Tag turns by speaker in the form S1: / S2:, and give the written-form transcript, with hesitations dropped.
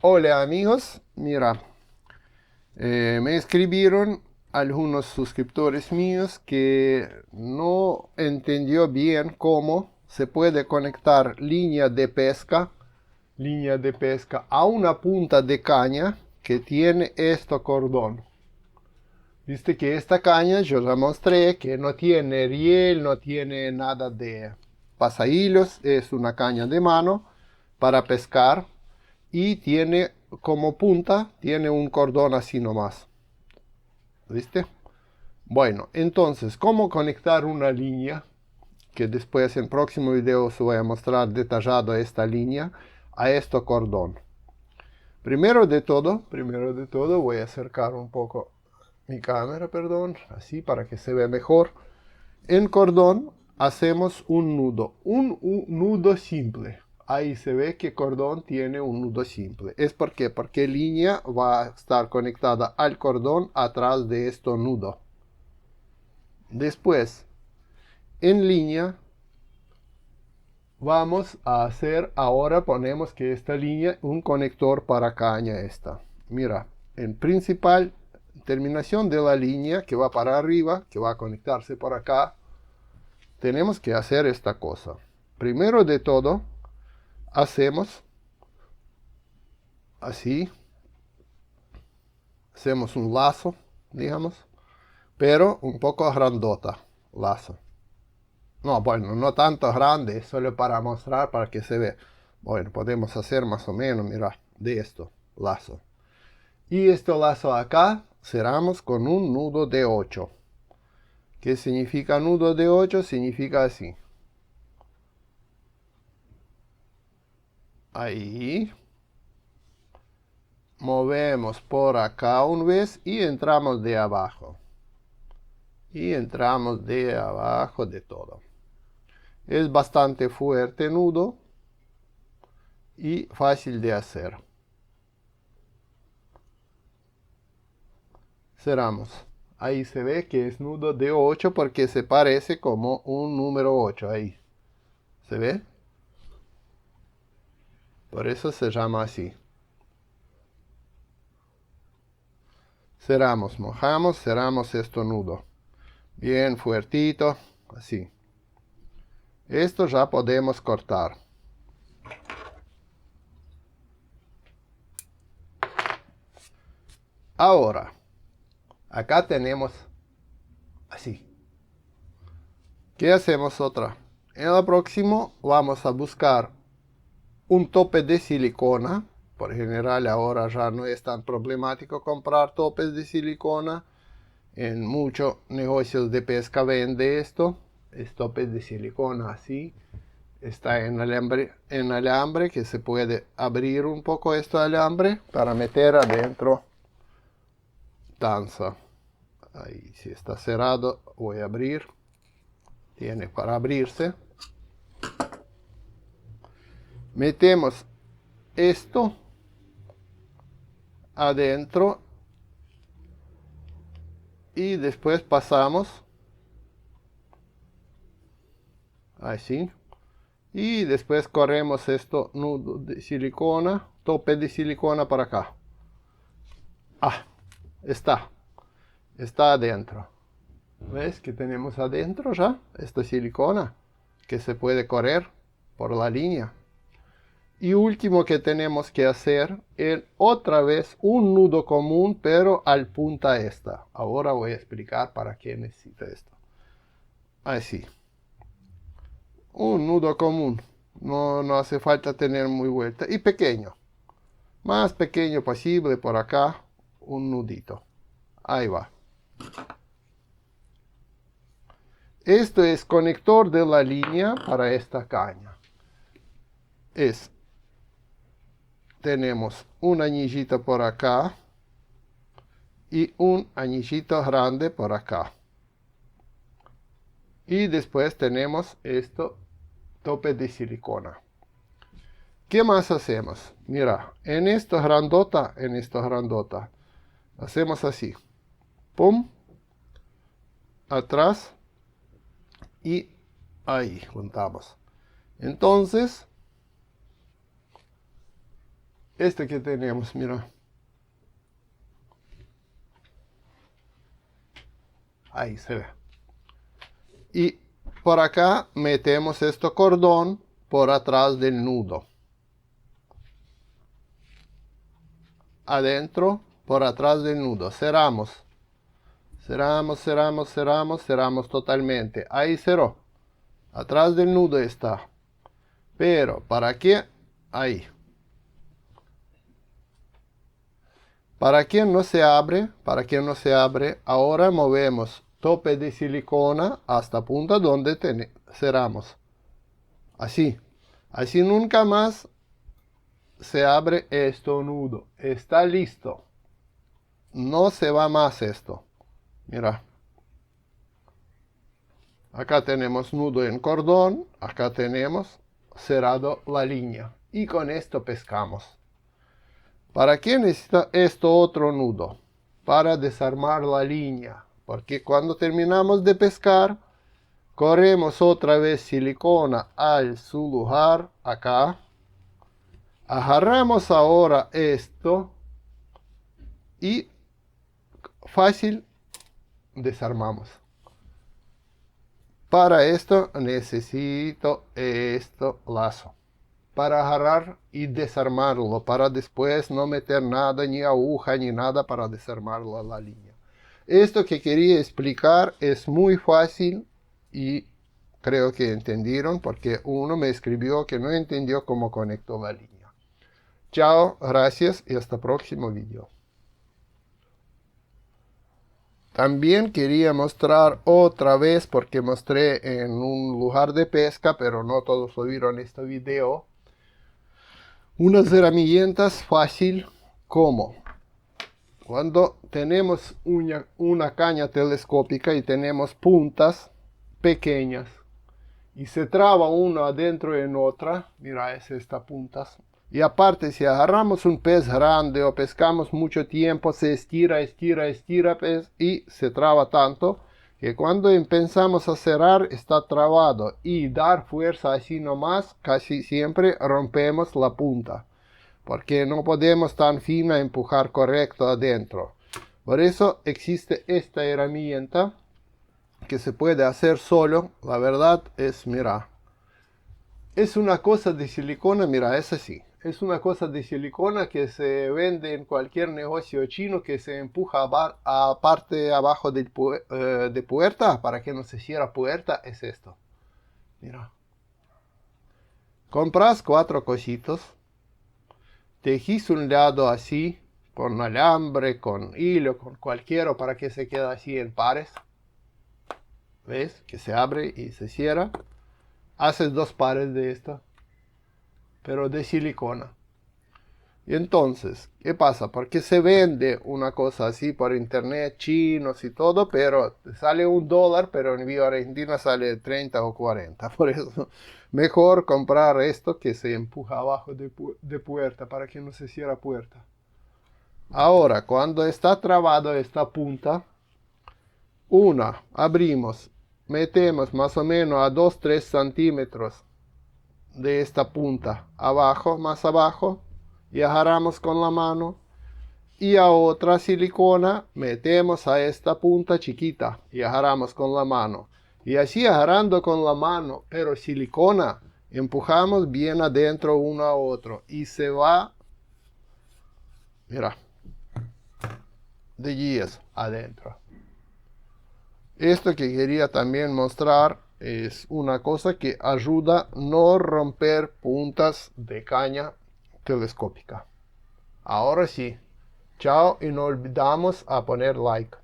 S1: Hola amigos, mira, me escribieron algunos suscriptores míos que no entendió bien cómo se puede conectar línea de pesca a una punta de caña que tiene este cordón. Viste que esta caña yo ya mostré que no tiene riel, no tiene nada de pasahilos, es una caña de mano para pescar y tiene como punta, tiene un cordón así nomás. ¿Viste? Bueno, entonces, ¿cómo conectar una línea? Que después en próximo video os voy a mostrar detallado esta línea a este cordón. Primero de todo voy a acercar un poco mi cámara, perdón, así para que se vea mejor. En cordón hacemos un nudo, un nudo simple. Ahí se ve que cordón tiene un nudo simple. ¿Es por qué? Porque línea va a estar conectada al cordón atrás de este nudo. Después, en línea, vamos a hacer, ahora ponemos que esta línea, un conector para caña esta. Mira, en principal, terminación de la línea que va para arriba, que va a conectarse por acá, tenemos que hacer esta cosa. Primero de todo, hacemos así, hacemos un lazo, digamos, pero un poco grandota, lazo. No, bueno, no tanto grande, solo para mostrar, para que se vea. Bueno, podemos hacer más o menos, mira, de esto, lazo. Y este lazo acá cerramos con un nudo de 8. ¿Qué significa nudo de 8? Significa así. Ahí. Movemos por acá una vez y entramos de abajo. Y entramos de abajo de todo. Es bastante fuerte nudo y fácil de hacer. Cerramos. Ahí se ve que es nudo de 8 porque se parece como un número 8 ahí. ¿Se ve? Por eso se llama así. Cerramos, mojamos, cerramos este nudo. Bien fuertito, así. Esto ya podemos cortar. Ahora, acá tenemos así. ¿Qué hacemos otra? En el próximo vamos a buscar un tope de silicona. Por general ahora ya no es tan problemático comprar topes de silicona. En muchos negocios de pesca vende esto. Es topes de silicona así. Está en alambre que se puede abrir un poco este alambre para meter adentro danza. Ahí si está cerrado voy a abrir. Tiene para abrirse. Metemos esto adentro y después pasamos así y después corremos esto nudo de silicona, tope de silicona para acá. Ah, está adentro. ¿Ves que tenemos adentro ya esta silicona que se puede correr por la línea? Y último que tenemos que hacer es otra vez un nudo común, pero al punta esta. Ahora voy a explicar para qué necesita esto. Así. Un nudo común. No hace falta tener muy vuelta. Y pequeño. Más pequeño posible por acá. Un nudito. Ahí va. Esto es conector de la línea para esta caña. Tenemos un anillito por acá y un anillito grande por acá. Y después tenemos esto, tope de silicona. ¿Qué más hacemos? Mira, en esta grandota, hacemos así. Pum, atrás y ahí juntamos. Entonces, Este que tenemos, mira. Ahí se ve. Y por acá metemos este cordón por atrás del nudo. Adentro, por atrás del nudo. Cerramos. Cerramos, cerramos, cerramos, cerramos totalmente. Ahí cerró. Atrás del nudo está. Pero, ¿para qué? Ahí. ¿Para que no se abre? Para que no se abre, ahora movemos tope de silicona hasta punta donde cerramos. Así. Así nunca más se abre esto nudo. Está listo. No se va más esto. Mira. Acá tenemos nudo en cordón. Acá tenemos cerrado la línea. Y con esto pescamos. ¿Para qué necesita esto otro nudo? Para desarmar la línea. Porque cuando terminamos de pescar, corremos otra vez silicona al su lugar, acá. Agarramos ahora esto y fácil desarmamos. Para esto necesito esto lazo. Para agarrar y desarmarlo, para después no meter nada, ni aguja, ni nada para desarmar la línea. Esto que quería explicar es muy fácil y creo que entendieron porque uno me escribió que no entendió cómo conectó la línea. Chao, gracias y hasta el próximo video. También quería mostrar otra vez, porque mostré en un lugar de pesca, pero no todos lo vieron este video, unas herramientas fácil como cuando tenemos una caña telescópica y tenemos puntas pequeñas y se traba una adentro en otra, mira, es esta puntas. Y aparte, si agarramos un pez grande o pescamos mucho tiempo, se estira, estira, estira pez y se traba tanto que cuando empezamos a cerrar está trabado y dar fuerza así nomás, casi siempre rompemos la punta. Porque no podemos tan fina empujar correcto adentro. Por eso existe esta herramienta que se puede hacer solo. La verdad es, mira, es una cosa de silicona, mira, es así. Es una cosa de silicona que se vende en cualquier negocio chino que se empuja a parte abajo de puerta para que no se cierre puerta. Es esto. Mira. Compras 4 cositos. Tejís un lado así, con alambre, con hilo, con cualquiera para que se quede así en pares. ¿Ves? Que se abre y se cierra. Haces 2 pares de esto, pero de silicona. Y entonces, ¿qué pasa? Porque se vende una cosa así por internet, chinos y todo, pero sale $1, pero en Vía Argentina sale 30 o 40. Por eso, mejor comprar esto que se empuja abajo de puerta para que no se cierre puerta. Ahora, cuando está trabado esta punta, abrimos, metemos más o menos a 2-3 centímetros de esta punta abajo, más abajo, y agarramos con la mano, y a otra silicona metemos a esta punta chiquita y agarramos con la mano, y así agarrando con la mano, pero silicona, empujamos bien adentro uno a otro, y se va, mira, de guías adentro. Esto que quería también mostrar es una cosa que ayuda a no romper puntas de caña telescópica. Ahora sí, chao y no olvidamos a poner like.